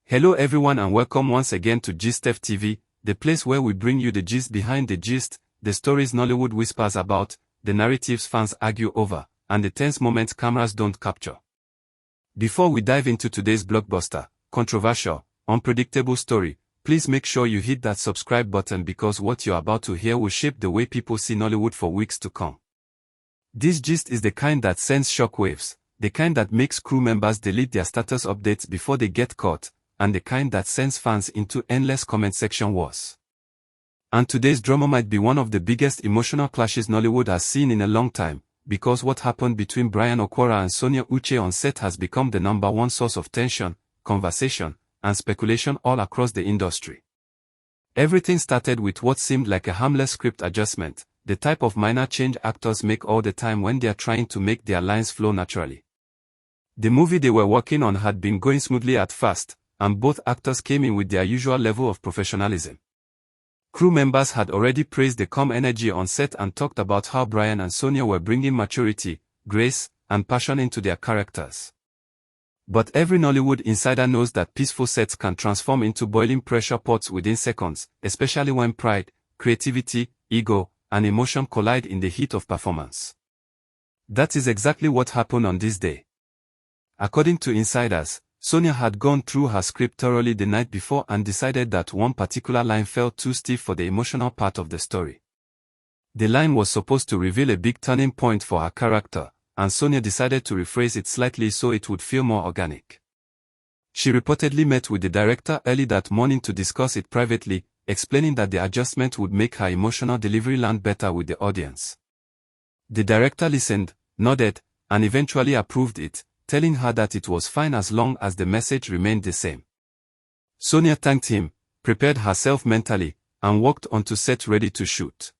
Hello everyone and welcome once again to GistF TV, the place where we bring you the gist behind the gist, the stories Nollywood whispers about, the narratives fans argue over, and the tense moments cameras don't capture. Before we dive into today's blockbuster, controversial, unpredictable story, please make sure you hit that subscribe button because what you're about to hear will shape the way people see Nollywood for weeks to come. This gist is the kind that sends shockwaves, the kind that makes crew members delete their status updates before they get caught, and the kind that sends fans into endless comment section wars. And today's drama might be one of the biggest emotional clashes Nollywood has seen in a long time, because what happened between Bryan Okwara and Sonia Uche on set has become the #1 source of tension, conversation, and speculation all across the industry. Everything started with what seemed like a harmless script adjustment, the type of minor change actors make all the time when they are trying to make their lines flow naturally. The movie they were working on had been going smoothly at first, and both actors came in with their usual level of professionalism. Crew members had already praised the calm energy on set and talked about how Bryan and Sonia were bringing maturity, grace, and passion into their characters. But every Nollywood insider knows that peaceful sets can transform into boiling pressure pots within seconds, especially when pride, creativity, ego, and emotion collide in the heat of performance. That is exactly what happened on this day. According to insiders, Sonia had gone through her script thoroughly the night before and decided that one particular line felt too stiff for the emotional part of the story. The line was supposed to reveal a big turning point for her character, and Sonia decided to rephrase it slightly so it would feel more organic. She reportedly met with the director early that morning to discuss it privately, explaining that the adjustment would make her emotional delivery land better with the audience. The director listened, nodded, and eventually approved it, telling her that it was fine as long as the message remained the same. Sonia thanked him, prepared herself mentally, and walked onto set ready to shoot.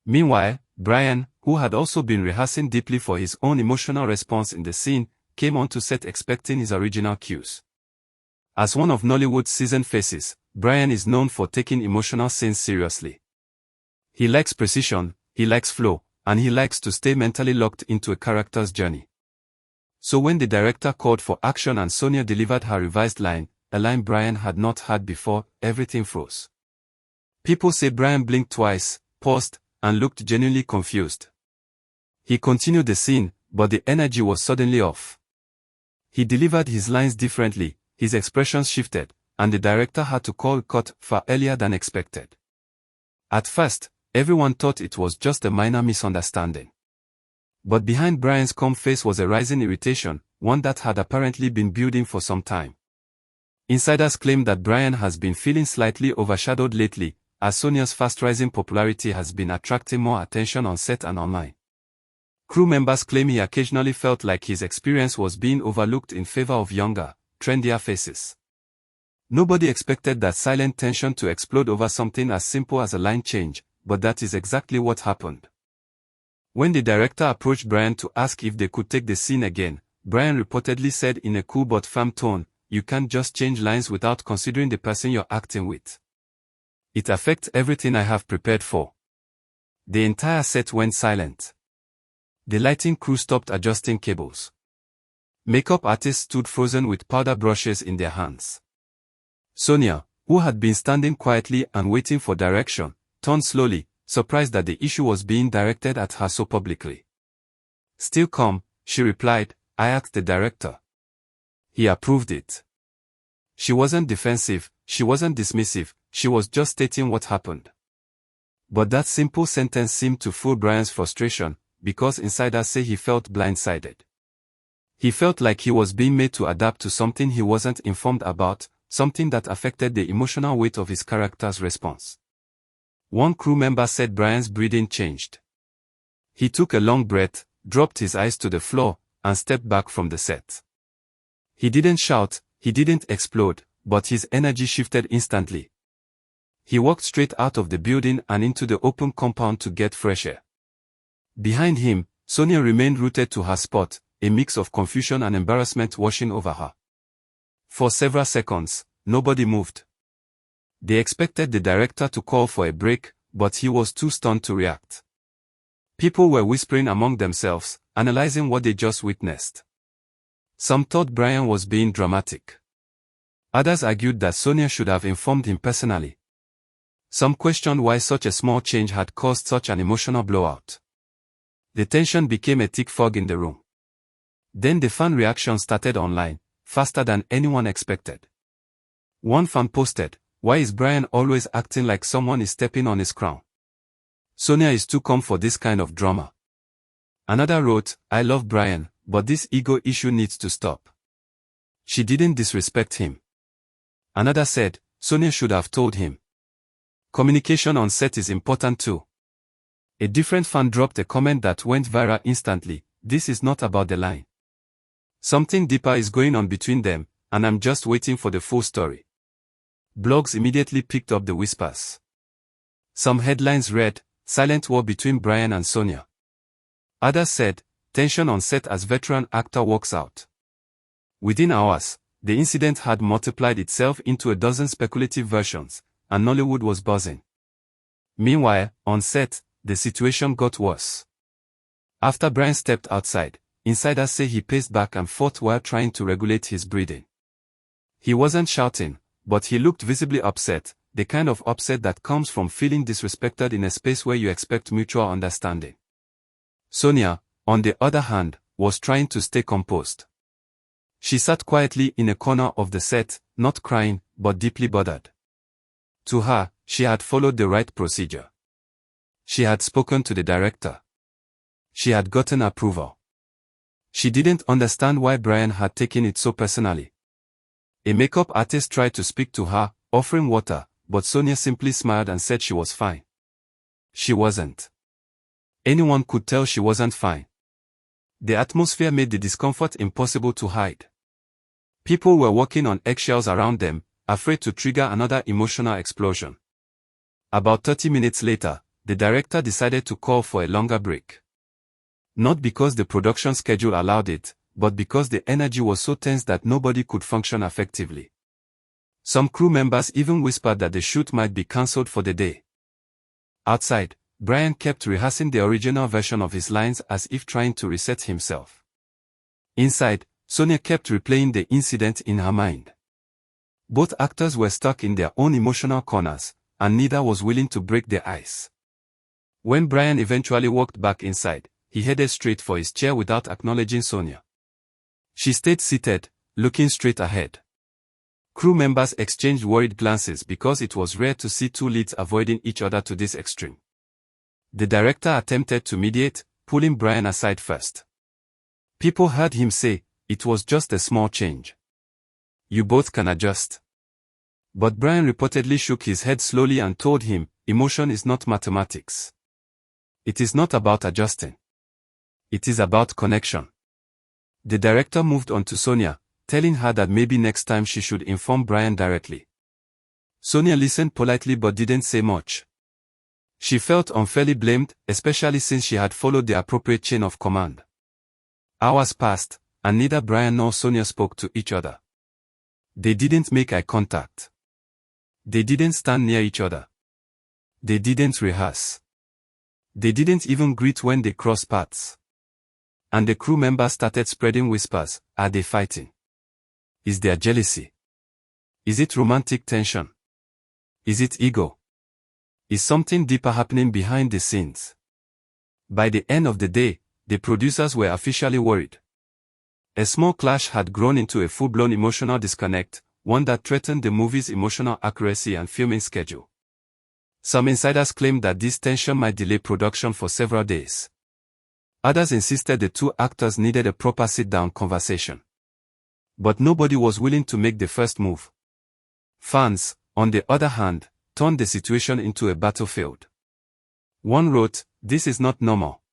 Meanwhile, Bryan, who had also been rehearsing deeply for his own emotional response in the scene, came onto set expecting his original cues. As one of Nollywood's seasoned faces, Bryan is known for taking emotional scenes seriously. He likes precision, he likes flow, and he likes to stay mentally locked into a character's journey. So when the director called for action and Sonia delivered her revised line, a line Bryan had not heard before, everything froze. People say Bryan blinked twice, paused, and looked genuinely confused. He continued the scene, but the energy was suddenly off. He delivered his lines differently, his expressions shifted, and the director had to call cut far earlier than expected. At first, everyone thought it was just a minor misunderstanding. But behind Bryan's calm face was a rising irritation, one that had apparently been building for some time. Insiders claim that Bryan has been feeling slightly overshadowed lately, as Sonia's fast-rising popularity has been attracting more attention on set and online. Crew members claim he occasionally felt like his experience was being overlooked in favor of younger, trendier faces. Nobody expected that silent tension to explode over something as simple as a line change, but that is exactly what happened. When the director approached Bryan to ask if they could take the scene again, Bryan reportedly said in a cool but firm tone, "You can't just change lines without considering the person you're acting with. It affects everything I have prepared for." The entire set went silent. The lighting crew stopped adjusting cables. Makeup artists stood frozen with powder brushes in their hands. Sonia, who had been standing quietly and waiting for direction, turned slowly, surprised that the issue was being directed at her so publicly. Still calm, she replied, "I asked the director. He approved it." She wasn't defensive, she wasn't dismissive, she was just stating what happened. But that simple sentence seemed to fool Bryan's frustration, because insiders say he felt blindsided. He felt like he was being made to adapt to something he wasn't informed about, something that affected the emotional weight of his character's response. One crew member said Bryan's breathing changed. He took a long breath, dropped his eyes to the floor, and stepped back from the set. He didn't shout, he didn't explode, but his energy shifted instantly. He walked straight out of the building and into the open compound to get fresh air. Behind him, Sonia remained rooted to her spot, a mix of confusion and embarrassment washing over her. For several seconds, nobody moved. They expected the director to call for a break, but he was too stunned to react. People were whispering among themselves, analyzing what they just witnessed. Some thought Bryan was being dramatic. Others argued that Sonia should have informed him personally. Some questioned why such a small change had caused such an emotional blowout. The tension became a thick fog in the room. Then the fan reaction started online, faster than anyone expected. One fan posted, "Why is Bryan always acting like someone is stepping on his crown? Sonia is too calm for this kind of drama." Another wrote, "I love Bryan, but this ego issue needs to stop. She didn't disrespect him." Another said, "Sonia should have told him. Communication on set is important too." A different fan dropped a comment that went viral instantly, "This is not about the line. Something deeper is going on between them, and I'm just waiting for the full story." Blogs immediately picked up the whispers. Some headlines read, "Silent war between Bryan and Sonia." Others said, "Tension on set as veteran actor walks out." Within hours, the incident had multiplied itself into a dozen speculative versions, and Nollywood was buzzing. Meanwhile, on set, the situation got worse. After Bryan stepped outside, insiders say he paced back and forth while trying to regulate his breathing. He wasn't shouting, but he looked visibly upset, the kind of upset that comes from feeling disrespected in a space where you expect mutual understanding. Sonia, on the other hand, was trying to stay composed. She sat quietly in a corner of the set, not crying, but deeply bothered. To her, she had followed the right procedure. She had spoken to the director. She had gotten approval. She didn't understand why Bryan had taken it so personally. A makeup artist tried to speak to her, offering water, but Sonia simply smiled and said she was fine. She wasn't. Anyone could tell she wasn't fine. The atmosphere made the discomfort impossible to hide. People were walking on eggshells around them, afraid to trigger another emotional explosion. About 30 minutes later, the director decided to call for a longer break. Not because the production schedule allowed it, but because the energy was so tense that nobody could function effectively. Some crew members even whispered that the shoot might be cancelled for the day. Outside, Bryan kept rehearsing the original version of his lines as if trying to reset himself. Inside, Sonia kept replaying the incident in her mind. Both actors were stuck in their own emotional corners, and neither was willing to break the ice. When Bryan eventually walked back inside, he headed straight for his chair without acknowledging Sonia. She stayed seated, looking straight ahead. Crew members exchanged worried glances because it was rare to see two leads avoiding each other to this extreme. The director attempted to mediate, pulling Bryan aside first. People heard him say, "It was just a small change. You both can adjust." But Bryan reportedly shook his head slowly and told him, "Emotion is not mathematics. It is not about adjusting. It is about connection." The director moved on to Sonia, telling her that maybe next time she should inform Bryan directly. Sonia listened politely but didn't say much. She felt unfairly blamed, especially since she had followed the appropriate chain of command. Hours passed, and neither Bryan nor Sonia spoke to each other. They didn't make eye contact. They didn't stand near each other. They didn't rehearse. They didn't even greet when they crossed paths. And the crew members started spreading whispers, "Are they fighting? Is there jealousy? Is it romantic tension? Is it ego? Is something deeper happening behind the scenes?" By the end of the day, the producers were officially worried. A small clash had grown into a full-blown emotional disconnect, one that threatened the movie's emotional accuracy and filming schedule. Some insiders claimed that this tension might delay production for several days. Others insisted the two actors needed a proper sit-down conversation. But nobody was willing to make the first move. Fans, on the other hand, turned the situation into a battlefield. One wrote, "This is not normal.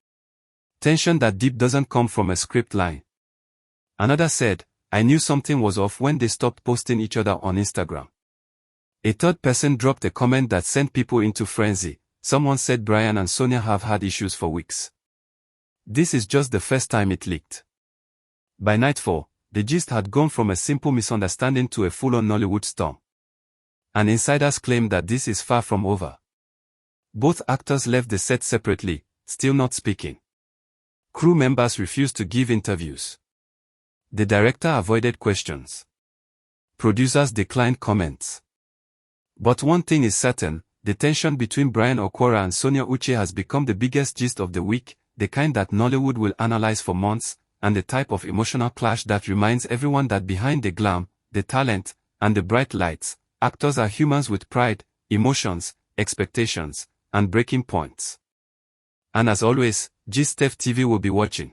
Tension that deep doesn't come from a script line." Another said, "I knew something was off when they stopped posting each other on Instagram." A third person dropped a comment that sent people into frenzy. Someone said Bryan and Sonia have had issues for weeks. This is just the first time it leaked. By nightfall, the gist had gone from a simple misunderstanding to a full-on Nollywood storm. And insiders claim that this is far from over. Both actors left the set separately, still not speaking. Crew members refused to give interviews. The director avoided questions. Producers declined comments. But one thing is certain, the tension between Bryan Okwara and Sonia Uche has become the biggest gist of the week, the kind that Nollywood will analyze for months, and the type of emotional clash that reminds everyone that behind the glam, the talent, and the bright lights, actors are humans with pride, emotions, expectations, and breaking points. And as always, GistFTV will be watching.